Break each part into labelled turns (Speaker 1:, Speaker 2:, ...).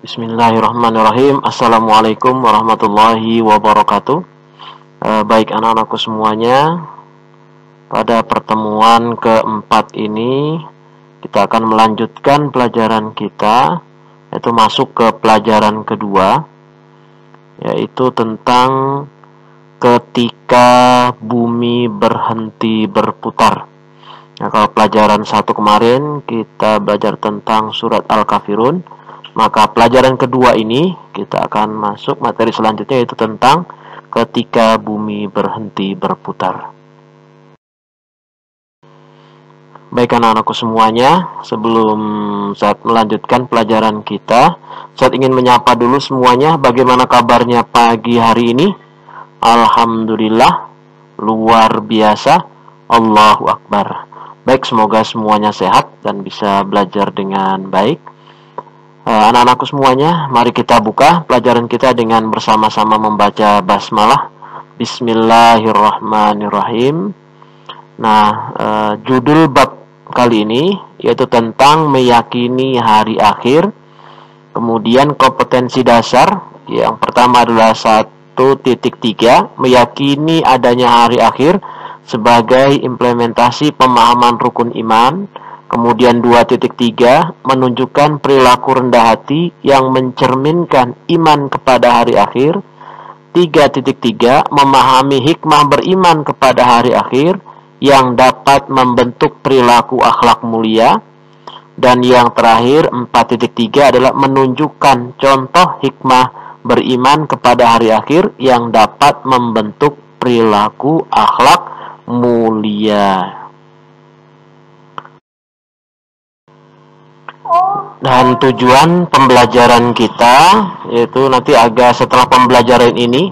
Speaker 1: Bismillahirrahmanirrahim. Assalamualaikum warahmatullahi wabarakatuh. Baik anak-anakku semuanya, pada pertemuan keempat ini kita akan melanjutkan pelajaran kita, yaitu masuk ke pelajaran kedua, yaitu tentang ketika bumi berhenti berputar. Nah, kalau pelajaran satu kemarin kita belajar tentang surat Al-Kafirun, maka pelajaran kedua ini kita akan masuk materi selanjutnya, yaitu tentang ketika bumi berhenti berputar. Baik anak-anakku semuanya, sebelum saat melanjutkan pelajaran kita, saya ingin menyapa dulu semuanya. Bagaimana kabarnya pagi hari ini? Alhamdulillah, luar biasa, Allahu Akbar. Baik, semoga semuanya sehat dan bisa belajar dengan baik. Anak-anakku semuanya, mari kita buka pelajaran kita dengan bersama-sama membaca basmalah. Bismillahirrahmanirrahim. Nah, judul bab kali ini yaitu tentang meyakini hari akhir. Kemudian kompetensi dasar yang pertama adalah 1.3, meyakini adanya hari akhir sebagai implementasi pemahaman rukun iman. Kemudian 2.3, menunjukkan perilaku rendah hati yang mencerminkan iman kepada hari akhir. 3.3, memahami hikmah beriman kepada hari akhir yang dapat membentuk perilaku akhlak mulia. Dan yang terakhir 4.3 adalah menunjukkan contoh hikmah beriman kepada hari akhir yang dapat membentuk perilaku akhlak mulia. Dan tujuan pembelajaran kita yaitu nanti agak setelah pembelajaran ini,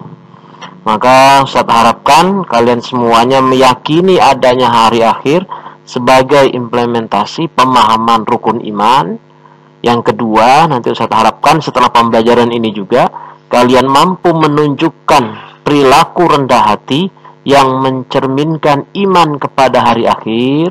Speaker 1: maka Ustaz harapkan kalian semuanya meyakini adanya hari akhir sebagai implementasi pemahaman rukun iman. Yang kedua, nanti Ustaz harapkan setelah pembelajaran ini juga kalian mampu menunjukkan perilaku rendah hati yang mencerminkan iman kepada hari akhir.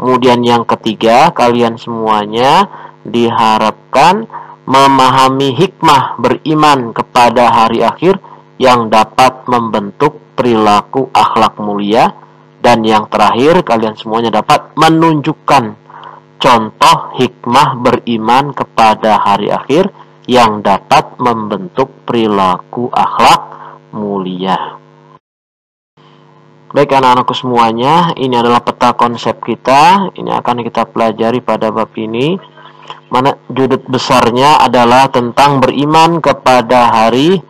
Speaker 1: Kemudian yang ketiga, kalian semuanya diharapkan memahami hikmah beriman kepada hari akhir yang dapat membentuk perilaku akhlak mulia. Dan yang terakhir, kalian semuanya dapat menunjukkan contoh hikmah beriman kepada hari akhir yang dapat membentuk perilaku akhlak mulia. Baik anak-anakku semuanya, ini adalah peta konsep kita. Ini akan kita pelajari pada bab ini, mana judul besarnya adalah tentang beriman kepada hari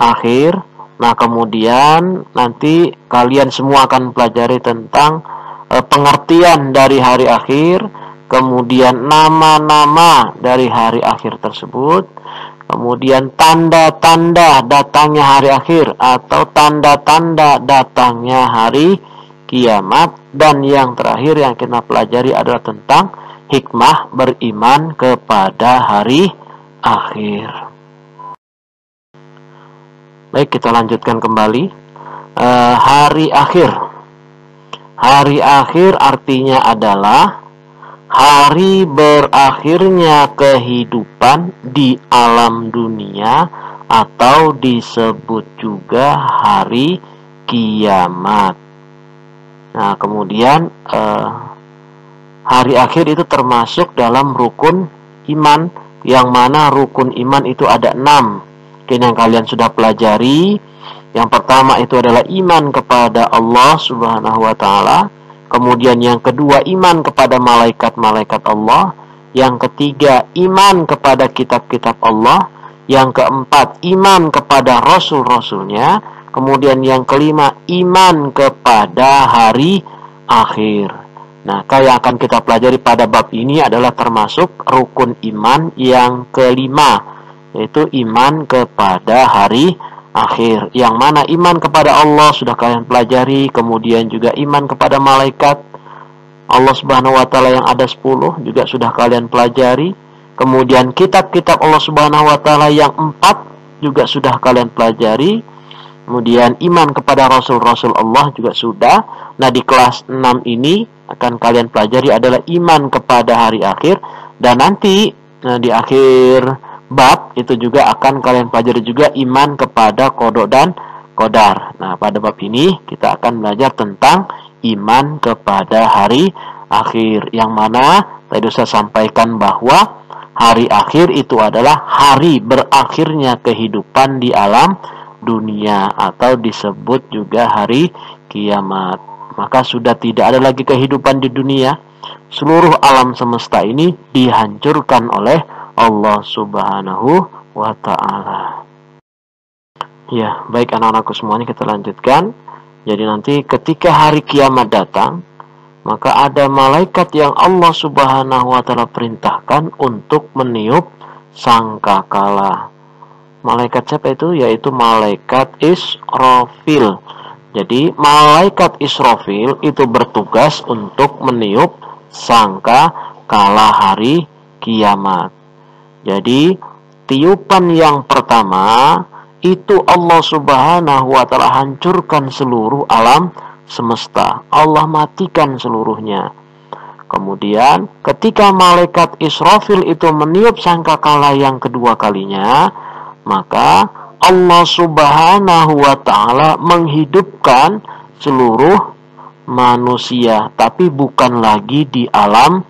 Speaker 1: akhir. Nah, kemudian nanti kalian semua akan pelajari tentang pengertian dari hari akhir, kemudian nama-nama dari hari akhir tersebut, kemudian tanda-tanda datangnya hari akhir atau tanda-tanda datangnya hari kiamat. Dan yang terakhir yang kita pelajari adalah tentang hikmah beriman kepada hari akhir. Baik, kita lanjutkan kembali. Hari akhir. Hari akhir artinya adalah hari berakhirnya kehidupan di alam dunia, atau disebut juga hari kiamat. Nah, kemudian hari akhir itu termasuk dalam rukun iman, yang mana rukun iman itu ada 6. Yang kalian sudah pelajari. Yang pertama itu adalah iman kepada Allah Subhanahu wa Ta'ala. Kemudian yang kedua, iman kepada malaikat-malaikat Allah. Yang ketiga, iman kepada kitab-kitab Allah. Yang keempat, iman kepada rasul-rasulnya. Kemudian yang kelima, iman kepada hari akhir. Nah, yang akan kita pelajari pada bab ini adalah termasuk rukun iman yang kelima, yaitu iman kepada hari akhir. Yang mana iman kepada Allah sudah kalian pelajari, kemudian juga iman kepada malaikat Allah Subhanahu wa Ta'ala yang ada 10 juga sudah kalian pelajari. Kemudian kitab-kitab Allah Subhanahu wa Ta'ala yang 4 juga sudah kalian pelajari. Kemudian iman kepada rasul-rasul Allah juga sudah. Nah, di kelas 6 ini akan kalian pelajari adalah iman kepada hari akhir. Dan nanti di akhir bab itu juga akan kalian pelajari juga iman kepada qada dan qadar. Nah, pada bab ini kita akan belajar tentang iman kepada hari akhir, yang mana tadi saya sampaikan bahwa hari akhir itu adalah hari berakhirnya kehidupan di alam dunia, atau disebut juga hari kiamat. Maka sudah tidak ada lagi kehidupan di dunia. Seluruh alam semesta ini dihancurkan oleh Allah Subhanahu wa ta'ala. Ya, baik anak-anakku semuanya, kita lanjutkan. Jadi nanti ketika hari kiamat datang, maka ada malaikat yang Allah Subhanahu wa ta'ala perintahkan untuk meniup sangkakala. Malaikat siapa itu? Yaitu malaikat Israfil. Jadi malaikat Israfil itu bertugas untuk meniup sangkakala hari kiamat. Jadi tiupan yang pertama itu Allah Subhanahu wa ta'ala hancurkan seluruh alam semesta. Allah matikan seluruhnya. Kemudian ketika malaikat Israfil itu meniup sangkakala yang kedua kalinya, maka Allah Subhanahu wa ta'ala menghidupkan seluruh manusia, tapi bukan lagi di alam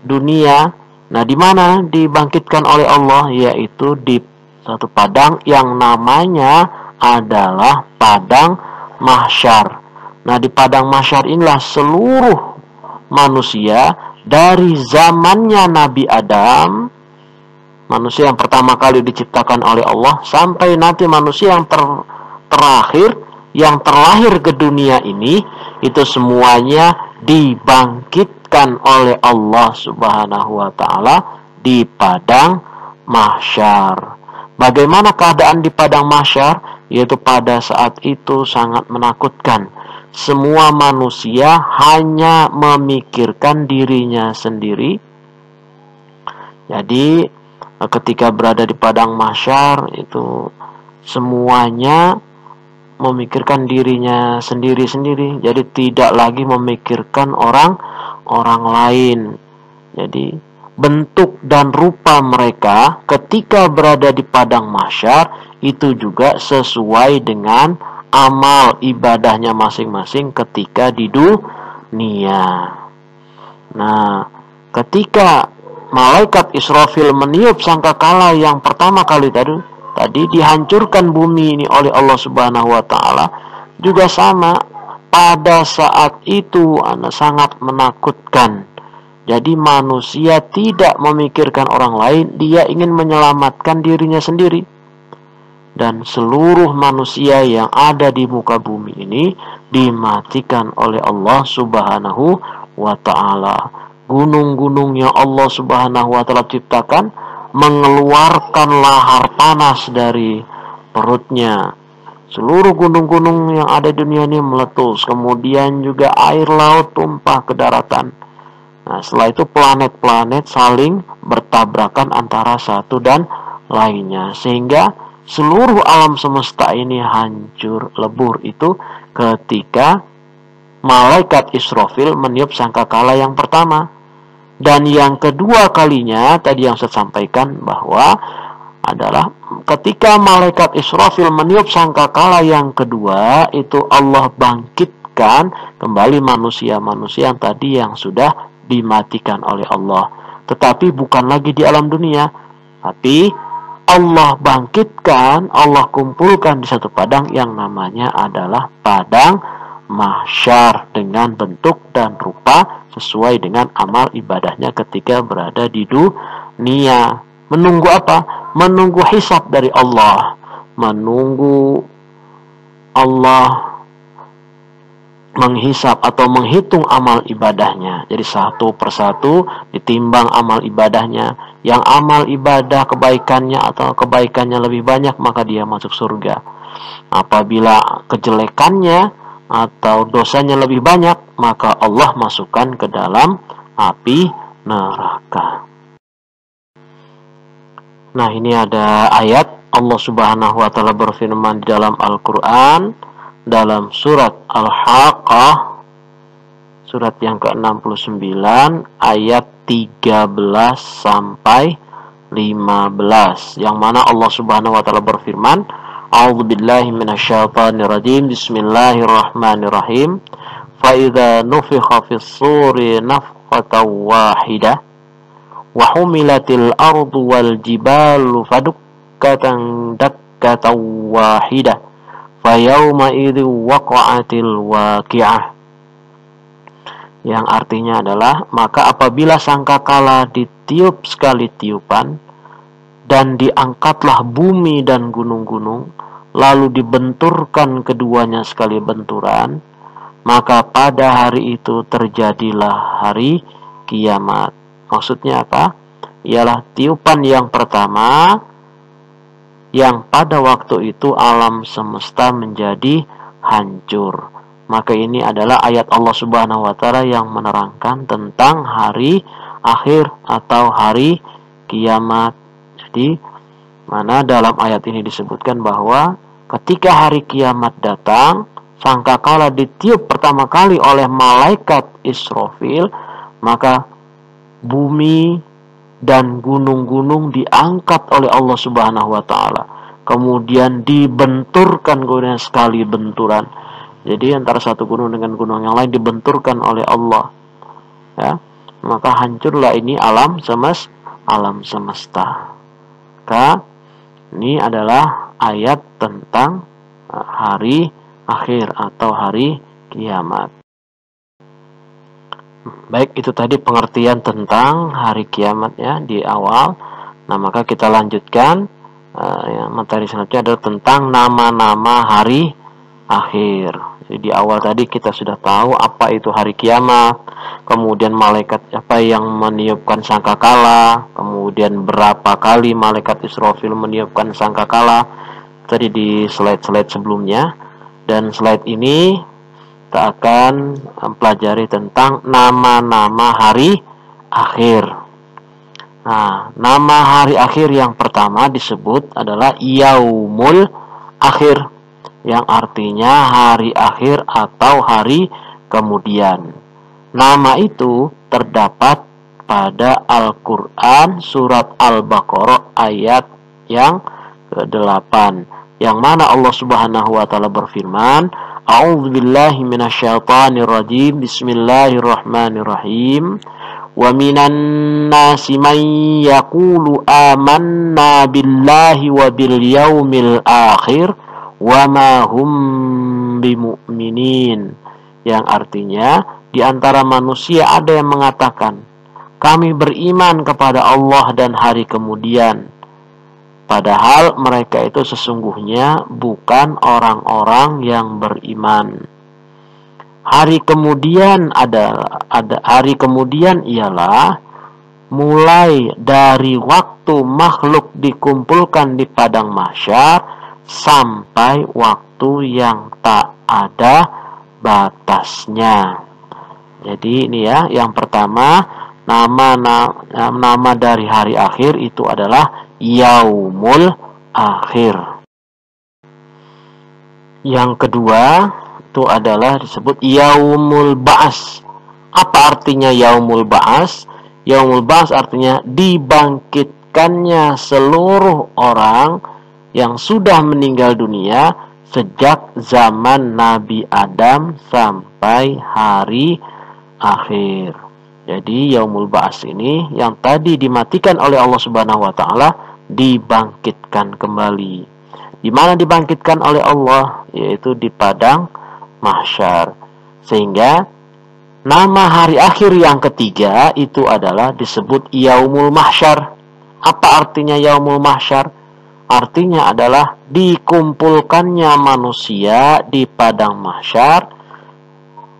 Speaker 1: dunia. Nah, di mana dibangkitkan oleh Allah? Yaitu di satu padang yang namanya adalah padang mahsyar. Nah, di padang mahsyar inilah seluruh manusia dari zamannya Nabi Adam, manusia yang pertama kali diciptakan oleh Allah, sampai nanti manusia yang terakhir yang terlahir ke dunia ini, itu semuanya dibangkitkan oleh Allah Subhanahu wa ta'ala di padang mahsyar. Bagaimana keadaan di padang mahsyar? Yaitu pada saat itu sangat menakutkan. Semua manusia hanya memikirkan dirinya sendiri. Jadi ketika berada di padang mahsyar itu semuanya memikirkan dirinya sendiri-sendiri. Jadi tidak lagi memikirkan orang lain. Jadi bentuk dan rupa mereka ketika berada di padang mahsyar itu juga sesuai dengan amal ibadahnya masing-masing ketika di dunia. Nah, ketika malaikat Israfil meniup sangkakala yang pertama kali tadi dihancurkan bumi ini oleh Allah Subhanahu wa ta'ala, juga sama. Pada saat itu sangat menakutkan. Jadi manusia tidak memikirkan orang lain, dia ingin menyelamatkan dirinya sendiri. Dan seluruh manusia yang ada di muka bumi ini dimatikan oleh Allah Subhanahu wa ta'ala. Gunung-gunung yang Allah Subhanahu wa ta'ala ciptakan mengeluarkan lahar panas dari perutnya. Seluruh gunung-gunung yang ada di dunia ini meletus. Kemudian juga air laut tumpah ke daratan. Nah, setelah itu planet-planet saling bertabrakan antara satu dan lainnya, sehingga seluruh alam semesta ini hancur lebur itu ketika malaikat Israfil meniup sangkakala yang pertama. Dan yang kedua kalinya tadi yang saya sampaikan bahwa adalah ketika malaikat Israfil meniup sangkakala yang kedua, itu Allah bangkitkan kembali manusia-manusia yang tadi yang sudah dimatikan oleh Allah. Tetapi bukan lagi di alam dunia, tapi Allah bangkitkan, Allah kumpulkan di satu padang yang namanya adalah padang mahsyar, dengan bentuk dan rupa sesuai dengan amal ibadahnya ketika berada di dunia. Menunggu apa? Menunggu hisab dari Allah, menunggu Allah menghisab atau menghitung amal ibadahnya. Jadi satu persatu ditimbang amal ibadahnya. Yang amal ibadah kebaikannya atau kebaikannya lebih banyak, maka dia masuk surga. Apabila kejelekannya atau dosanya lebih banyak, maka Allah masukkan ke dalam api neraka. Nah, ini ada ayat Allah Subhanahu wa ta'ala berfirman di dalam Al-Quran, dalam surat Al-Haqqah, surat yang ke-69, ayat 13 sampai 15, yang mana Allah Subhanahu wa taala berfirman, A'udzubillahi minasyaitonirrajim. Bismillahirrahmanirrahim. Fa idza nufikha fis-suri nafkhatan wahidah wa humilatil ardu wal jibalu fadukkatan dakkatan wahidah fa yauma idzi waqa'atil waqi'ah. Yang artinya adalah, maka apabila sangkakala ditiup sekali tiupan dan diangkatlah bumi dan gunung-gunung, lalu dibenturkan keduanya sekali benturan, maka pada hari itu terjadilah hari kiamat. Maksudnya apa? Ialah tiupan yang pertama, yang pada waktu itu alam semesta menjadi hancur. Maka ini adalah ayat Allah Subhanahu wa taala yang menerangkan tentang hari akhir atau hari kiamat. Jadi, mana dalam ayat ini disebutkan bahwa ketika hari kiamat datang, sangkakala ditiup pertama kali oleh malaikat Israfil, maka bumi dan gunung-gunung diangkat oleh Allah Subhanahu wa taala. Kemudian dibenturkan kemudian sekali benturan. Jadi antara satu gunung dengan gunung yang lain dibenturkan oleh Allah. Ya, maka hancurlah ini alam semesta. Maka ini adalah ayat tentang hari akhir atau hari kiamat. Baik, itu tadi pengertian tentang hari kiamat ya di awal. Nah, maka kita lanjutkan materi selanjutnya adalah tentang nama-nama hari akhir. Jadi di awal tadi kita sudah tahu apa itu hari kiamat, kemudian malaikat apa yang meniupkan sangkakala, kemudian berapa kali malaikat Israfil meniupkan sangkakala tadi di slide-slide sebelumnya. Dan slide ini kita akan mempelajari tentang nama-nama hari akhir. Nah, nama hari akhir yang pertama disebut adalah Yaumul Akhir, yang artinya hari akhir atau hari kemudian. Nama itu terdapat pada Al-Quran surat Al-Baqarah ayat yang ke-8, yang mana Allah Subhanahu wa taala berfirman, A'udzubillahi minasyaitonirrajim. Bismillahirrahmanirrahim. Wa minan nasi man yaqulu amanna billahi wa bil yaumil akhir wa ma hum bimu'minin, yang artinya di antara manusia ada yang mengatakan kami beriman kepada Allah dan hari kemudian, padahal mereka itu sesungguhnya bukan orang-orang yang beriman. Hari kemudian hari kemudian ialah mulai dari waktu makhluk dikumpulkan di padang mahsyar sampai waktu yang tak ada batasnya. Jadi ini ya, yang pertama nama dari hari akhir itu adalah Yaumul Akhir. Yang kedua itu adalah disebut Yaumul Ba'as. Apa artinya Yaumul Ba'as? Yaumul Ba'as artinya dibangkitkannya seluruh orang yang sudah meninggal dunia sejak zaman Nabi Adam sampai hari akhir. Jadi Yaumul Ba'as ini yang tadi dimatikan oleh Allah Subhanahu wa taala dibangkitkan kembali. Di mana dibangkitkan oleh Allah? Yaitu di padang mahsyar. Sehingga nama hari akhir yang ketiga itu adalah disebut Yaumul Mahsyar. Apa artinya Yaumul Mahsyar? Artinya adalah dikumpulkannya manusia di padang mahsyar.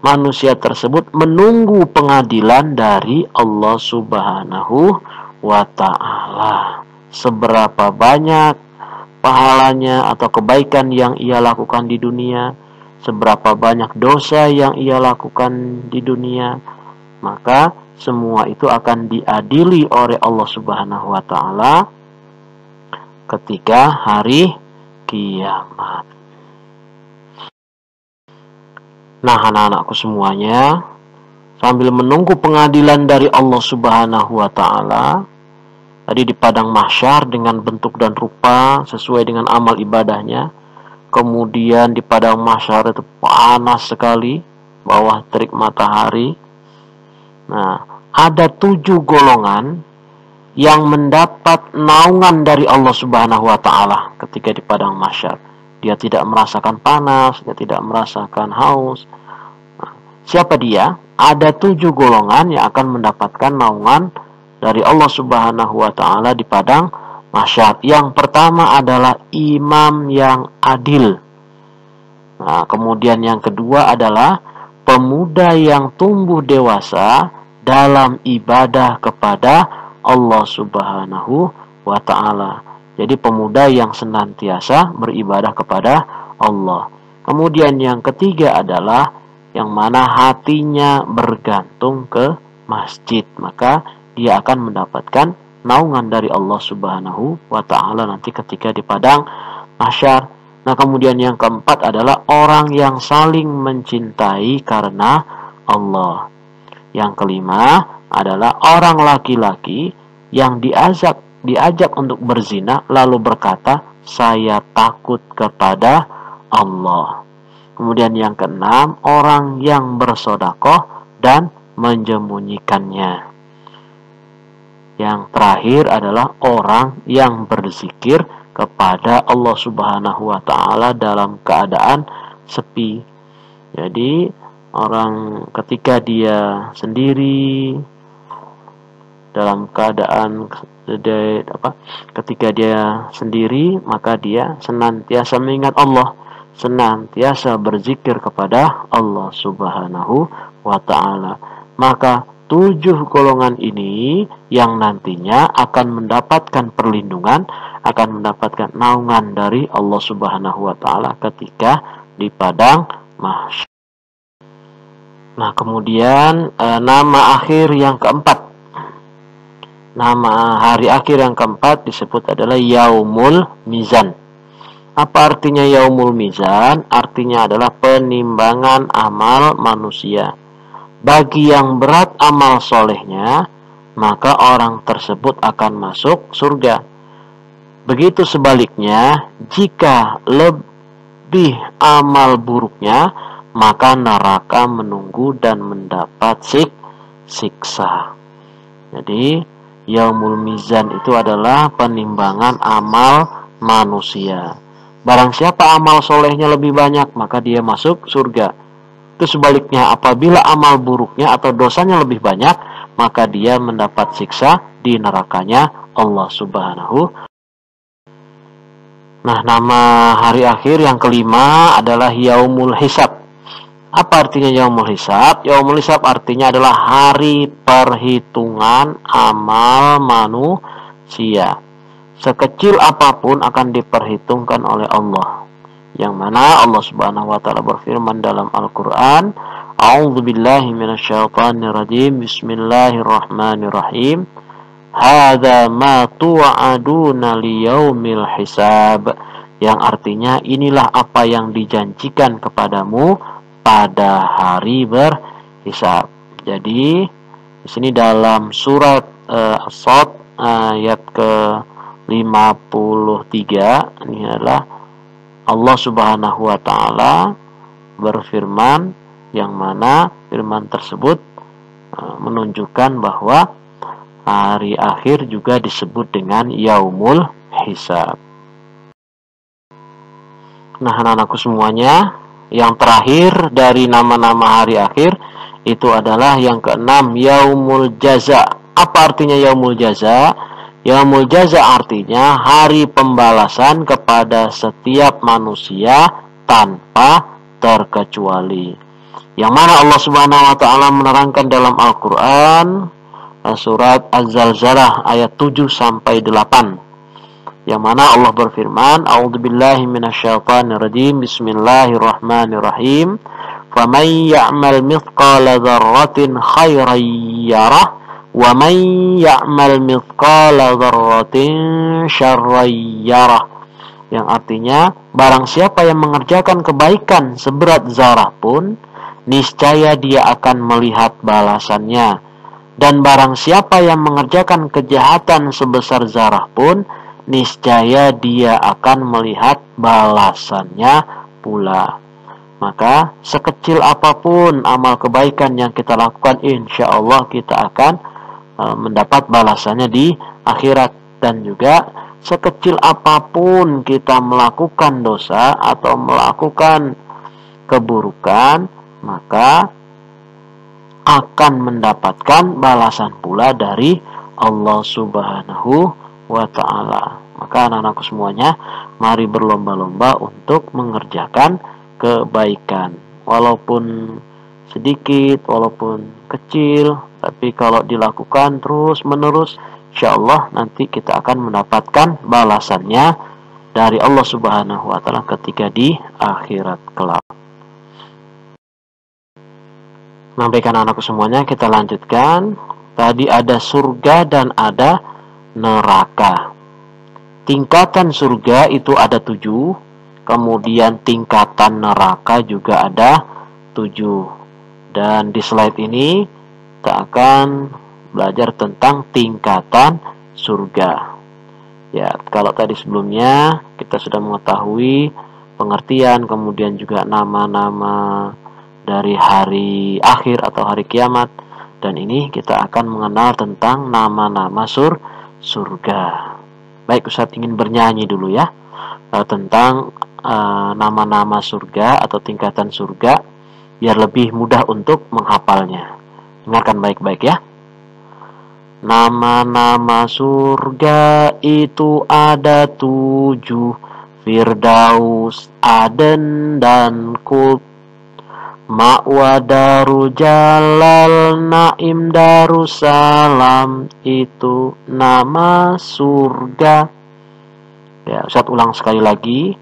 Speaker 1: Manusia tersebut menunggu pengadilan dari Allah Subhanahu wa ta'ala. Seberapa banyak pahalanya atau kebaikan yang ia lakukan di dunia, seberapa banyak dosa yang ia lakukan di dunia, maka semua itu akan diadili oleh Allah Subhanahu wa ta'ala ketika hari kiamat. Nah, anak-anakku semuanya, sambil menunggu pengadilan dari Allah Subhanahu wa ta'ala, tadi di padang mahsyar dengan bentuk dan rupa sesuai dengan amal ibadahnya. Kemudian di padang mahsyar itu panas sekali, bawah terik matahari. Nah, ada 7 golongan yang mendapat naungan dari Allah Subhanahu wa taala ketika di padang mahsyar. Dia tidak merasakan panas, dia tidak merasakan haus. Nah, siapa dia? Ada 7 golongan yang akan mendapatkan naungan dari Allah Subhanahu wa taala di padang mahsyar. Yang pertama adalah imam yang adil. Nah, kemudian yang kedua adalah pemuda yang tumbuh dewasa dalam ibadah kepada Allah Subhanahu wa taala. Jadi pemuda yang senantiasa beribadah kepada Allah. Kemudian yang ketiga adalah yang mana hatinya bergantung ke masjid, maka dia akan mendapatkan naungan dari Allah Subhanahu wa taala nanti ketika di padang mahsyar. Nah, kemudian yang keempat adalah orang yang saling mencintai karena Allah. Yang kelima adalah orang laki-laki yang diajak untuk berzina lalu berkata, "Saya takut kepada Allah." Kemudian yang keenam, orang yang bersedekah dan menyembunyikannya. Yang terakhir adalah orang yang berzikir kepada Allah Subhanahu wa taala dalam keadaan sepi. Jadi orang ketika dia sendiri dalam keadaan ketika dia sendiri, maka dia senantiasa mengingat Allah, senantiasa berzikir kepada Allah Subhanahu wa taala. Maka 7 golongan ini yang nantinya akan mendapatkan perlindungan, akan mendapatkan naungan dari Allah Subhanahu wa taala ketika di padang mahsyar. Nah, kemudian nama akhir yang keempat. Nama hari akhir yang keempat disebut adalah Yaumul Mizan. Apa artinya Yaumul Mizan? Artinya adalah penimbangan amal manusia. Bagi yang berat amal solehnya, maka orang tersebut akan masuk surga. Begitu sebaliknya, jika lebih amal buruknya, maka neraka menunggu dan mendapat siksa. Jadi, Yaumul Mizan itu adalah penimbangan amal manusia. Barang siapa amal solehnya lebih banyak, maka dia masuk surga. Itu sebaliknya, apabila amal buruknya atau dosanya lebih banyak, maka dia mendapat siksa di nerakanya Allah Subhanahu. Nah, nama hari akhir yang kelima adalah Yaumul Hisab. Apa artinya Yaumul Hisab? Yaumul Hisab artinya adalah hari perhitungan amal manusia. Sekecil apapun akan diperhitungkan oleh Allah. Yang mana Allah Subhanahu wa taala berfirman dalam Al-Qur'an, "A'udzubillahi minasyaitonirrajim. Bismillahirrahmanirrahim. Hadza ma tu'aduna liyaumil hisab." Yang artinya inilah apa yang dijanjikan kepadamu pada hari berhisab. Jadi di sini dalam surat As-Sad ayat ke-53 ini adalah Allah Subhanahu wa taala berfirman, yang mana firman tersebut menunjukkan bahwa hari akhir juga disebut dengan Yaumul Hisab. Nah, anak-anakku semuanya, yang terakhir dari nama-nama hari akhir itu adalah yang keenam, Yaumul Jaza. Apa artinya Yaumul Jaza? Yaumul Jaza artinya hari pembalasan kepada setiap manusia tanpa terkecuali. Yang mana Allah Subhanahu wa taala menerangkan dalam Al-Qur'an surat Az-Zalzalah ayat 7 sampai 8. Yang mana Allah berfirman, "A'udzubillahi minasyaitonirrajim. Bismillahirrahmanirrahim. Faman ya'mal mithqala dzarratin khairan yarah wa man ya'mal mithqala dzarratin syarran yarah." Yang artinya, barang siapa yang mengerjakan kebaikan seberat zarah pun, niscaya dia akan melihat balasannya. Dan barang siapa yang mengerjakan kejahatan sebesar zarah pun, niscaya dia akan melihat balasannya pula. Maka sekecil apapun amal kebaikan yang kita lakukan, insya Allah kita akan mendapat balasannya di akhirat. Dan juga sekecil apapun kita melakukan dosa atau melakukan keburukan, maka akan mendapatkan balasan pula dari Allah Subhanahu wa ta'ala. Maka anak-anakku semuanya, mari berlomba-lomba untuk mengerjakan kebaikan. Walaupun sedikit, walaupun kecil, tapi kalau dilakukan terus-menerus, insya Allah nanti kita akan mendapatkan balasannya dari Allah Subhanahu wa ta'ala ketika di akhirat kelak. Baik anak-anakku semuanya, kita lanjutkan. Tadi ada surga dan ada neraka. Tingkatan surga itu ada 7, kemudian tingkatan neraka juga ada 7. Dan di slide ini kita akan belajar tentang tingkatan surga. Ya, kalau tadi sebelumnya kita sudah mengetahui pengertian, kemudian juga nama-nama dari hari akhir atau hari kiamat, dan ini kita akan mengenal tentang nama-nama surga. Baik, Ustadz ingin bernyanyi dulu ya tentang nama-nama surga atau tingkatan surga biar lebih mudah untuk menghafalnya. Dengarkan baik-baik ya. Nama-nama surga itu ada 7, Firdaus, Aden, dan Qut. Ma'wa Daru Jalal, Naim Darussalam, itu nama surga. Ya, Ustaz ulang sekali lagi.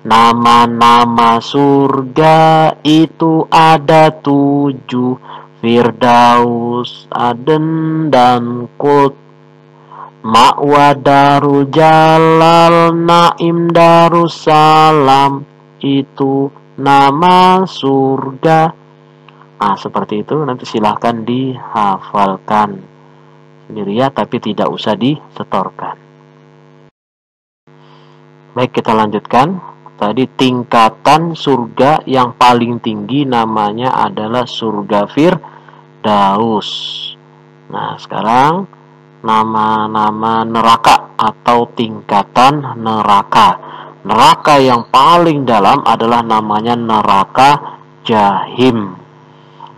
Speaker 1: Nama-nama surga itu ada 7, Firdaus, Aden, dan Qut. Ma'wa Daru Jalal, Naim Darussalam, itu nama surga. Nah, seperti itu. Nanti silahkan dihafalkan sendiri ya, tapi tidak usah disetorkan. Baik, kita lanjutkan. Tadi tingkatan surga yang paling tinggi namanya adalah surga Firdaus. Nah, sekarang nama-nama neraka atau tingkatan neraka. Neraka yang paling dalam adalah namanya neraka Jahim.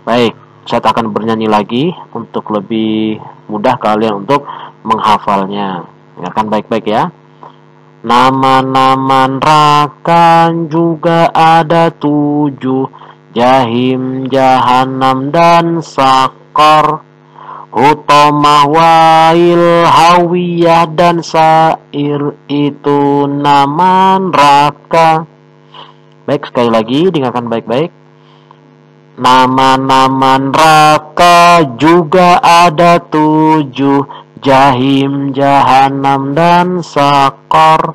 Speaker 1: Baik, saya akan bernyanyi lagi untuk lebih mudah kalian untuk menghafalnya. Dengarkan baik-baik ya. Nama-nama neraka juga ada 7, Jahim, Jahanam, dan Sakor. Utamah, Wail, Hawiyah, dan Sair, itu nama neraka. Baik, sekali lagi dengarkan baik-baik. Nama-nama neraka juga ada 7, Jahim, Jahanam, dan Sakor.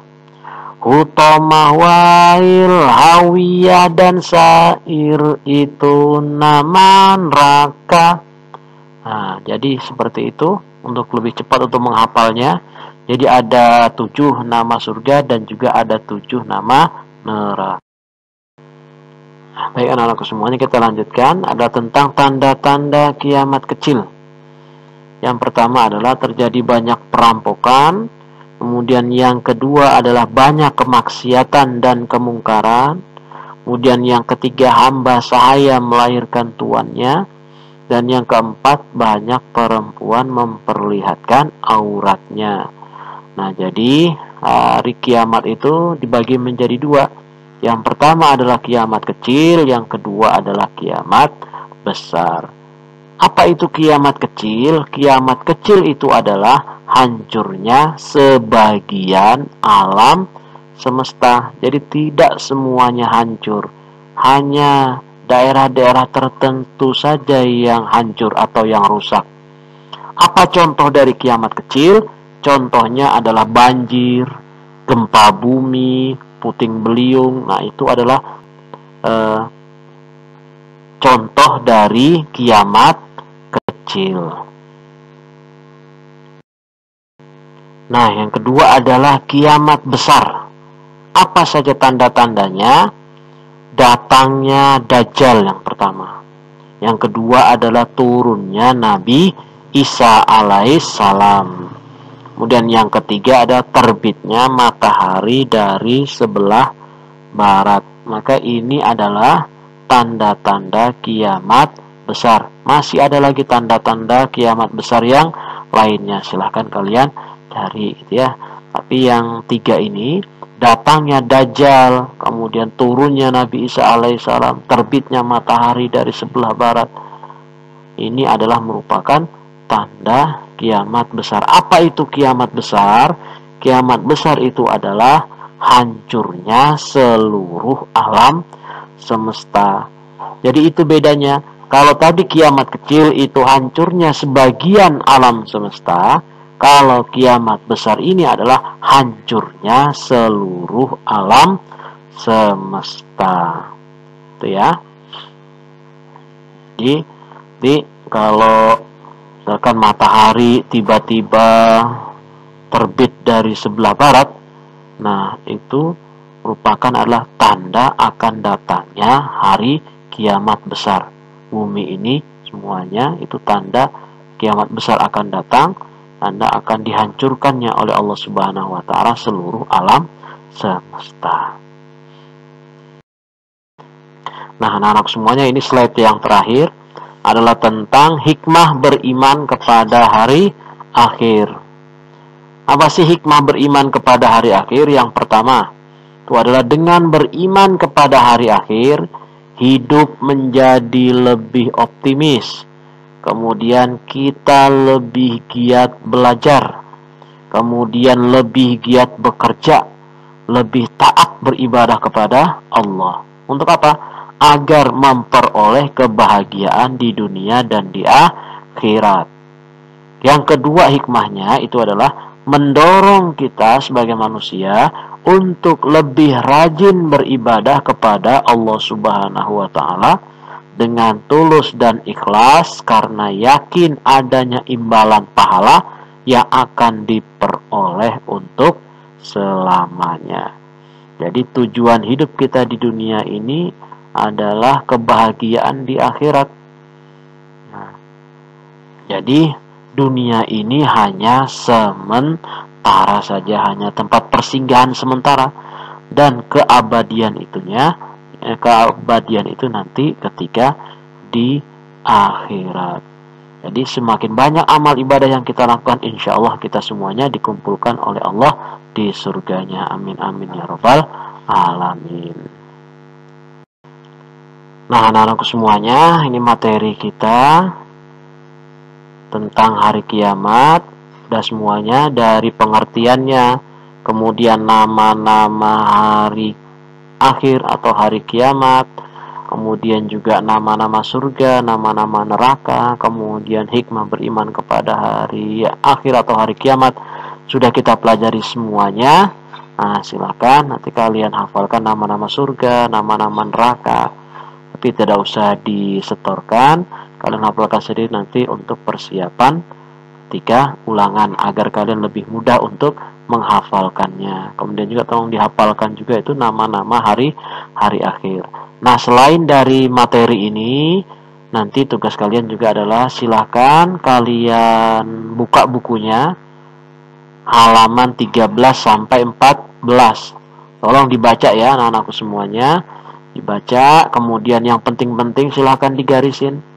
Speaker 1: Utamah, Wail, Hawiyah, dan Sair, itu nama neraka. Nah, jadi seperti itu untuk lebih cepat untuk menghafalnya. Jadi ada 7 nama surga dan juga ada 7 nama neraka. Baik anak-anakku semuanya, kita lanjutkan. Ada tentang tanda-tanda kiamat kecil. Yang pertama adalah terjadi banyak perampokan. Kemudian yang kedua adalah banyak kemaksiatan dan kemungkaran. Kemudian yang ketiga, hamba sahaya melahirkan tuannya. Dan yang keempat, banyak perempuan memperlihatkan auratnya. Nah, jadi hari kiamat itu dibagi menjadi 2. Yang pertama adalah kiamat kecil, yang kedua adalah kiamat besar. Apa itu kiamat kecil? Kiamat kecil itu adalah hancurnya sebagian alam semesta. Jadi tidak semuanya hancur, hanya daerah-daerah tertentu saja yang hancur atau yang rusak. Apa contoh dari kiamat kecil? Contohnya adalah banjir, gempa bumi, puting beliung. Nah, itu adalah contoh dari kiamat kecil. Nah, yang kedua adalah kiamat besar. Apa saja tanda-tandanya? Datangnya Dajjal yang pertama. Yang kedua adalah turunnya Nabi Isa alaihissalam. Kemudian yang ketiga ada terbitnya matahari dari sebelah barat. Maka ini adalah tanda-tanda kiamat besar. Masih ada lagi tanda-tanda kiamat besar yang lainnya. Silahkan kalian cari gitu ya. Tapi yang tiga ini, datangnya Dajjal, kemudian turunnya Nabi Isa alaihissalam, terbitnya matahari dari sebelah barat, ini adalah merupakan tanda kiamat besar. Apa itu kiamat besar? Kiamat besar itu adalah hancurnya seluruh alam semesta. Jadi itu bedanya. Kalau tadi kiamat kecil itu hancurnya sebagian alam semesta, kalau kiamat besar ini adalah hancurnya seluruh alam semesta. Itu ya. Jadi kalau misalkan matahari tiba-tiba terbit dari sebelah barat, nah itu merupakan adalah tanda akan datangnya hari kiamat besar. Bumi ini semuanya itu tanda kiamat besar akan datang, tanda akan dihancurkannya oleh Allah Subhanahu wa taala seluruh alam semesta. Nah, anak-anak semuanya, ini slide yang terakhir adalah tentang hikmah beriman kepada hari akhir. Apa sih hikmah beriman kepada hari akhir? Yang pertama, itu adalah dengan beriman kepada hari akhir, hidup menjadi lebih optimis. Kemudian kita lebih giat belajar. Kemudian lebih giat bekerja. Lebih taat beribadah kepada Allah. Untuk apa? Agar memperoleh kebahagiaan di dunia dan di akhirat. Yang kedua hikmahnya itu adalah mendorong kita sebagai manusia untuk lebih rajin beribadah kepada Allah Subhanahu wa taala dengan tulus dan ikhlas, karena yakin adanya imbalan pahala yang akan diperoleh untuk selamanya. Jadi tujuan hidup kita di dunia ini adalah kebahagiaan di akhirat. Nah, jadi dunia ini hanya sementara saja, hanya tempat persinggahan sementara, dan keabadian itu nanti ketika di akhirat. Jadi semakin banyak amal ibadah yang kita lakukan, insya Allah kita semuanya dikumpulkan oleh Allah di surganya. Amin amin ya rabbal alamin. Nah, anak-anakku semuanya, ini materi kita tentang hari kiamat. Dan semuanya dari pengertiannya, kemudian nama-nama hari akhir atau hari kiamat, kemudian juga nama-nama surga, nama-nama neraka, kemudian hikmah beriman kepada hari akhir atau hari kiamat, sudah kita pelajari semuanya. Nah, silakan nanti kalian hafalkan nama-nama surga, nama-nama neraka, tapi tidak usah disetorkan, kalian hafalkan sendiri nanti untuk persiapan ketika ulangan, agar kalian lebih mudah untuk menghafalkannya. Kemudian juga tolong dihafalkan juga itu nama-nama hari akhir. Nah, selain dari materi ini, nanti tugas kalian juga adalah silahkan kalian buka bukunya halaman 13 sampai 14. Tolong dibaca ya anak-anakku semuanya. Dibaca, kemudian yang penting-penting silahkan digarisin.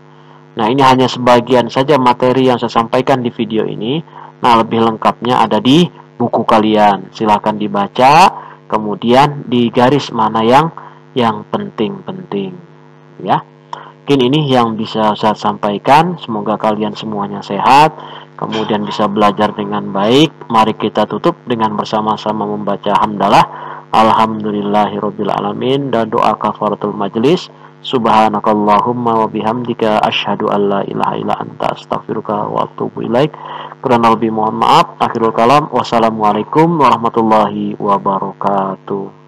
Speaker 1: Nah, ini hanya sebagian saja materi yang saya sampaikan di video ini. Nah, lebih lengkapnya ada di buku kalian. Silahkan dibaca, kemudian digaris mana yang penting-penting. Ya, mungkin ini yang bisa saya sampaikan. Semoga kalian semuanya sehat, kemudian bisa belajar dengan baik. Mari kita tutup dengan bersama-sama membaca hamdalah alhamdulillahirabbil alamin dan doa kafaratul majlis. Subhanakallahumma wa bihamdika asyhadu an la ilaha illa anta astaghfiruka wa atubu ilaik. Kurang lebih mohon maaf. Akhirul kalam. Wassalamualaikum warahmatullahi wabarakatuh.